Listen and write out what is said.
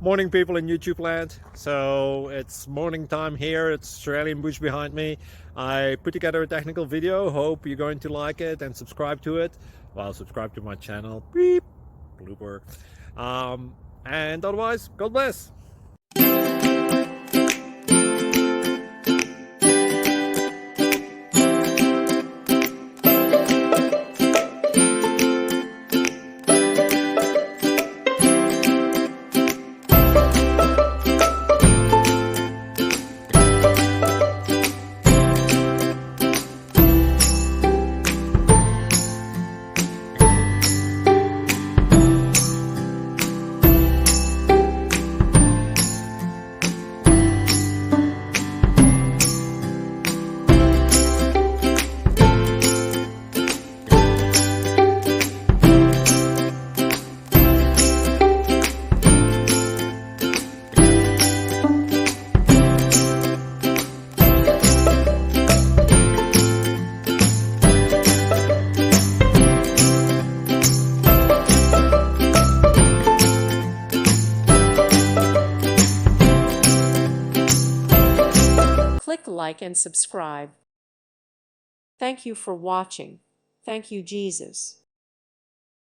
Morning people in YouTube land. So it's morning time here. It's Australian bush behind me. I put together a technical video. Hope you're going to like it and subscribe to it. Well, subscribe to my channel. Beep. Blooper. And otherwise, God bless. Click like and subscribe. Thank you for watching. Thank you, Jesus.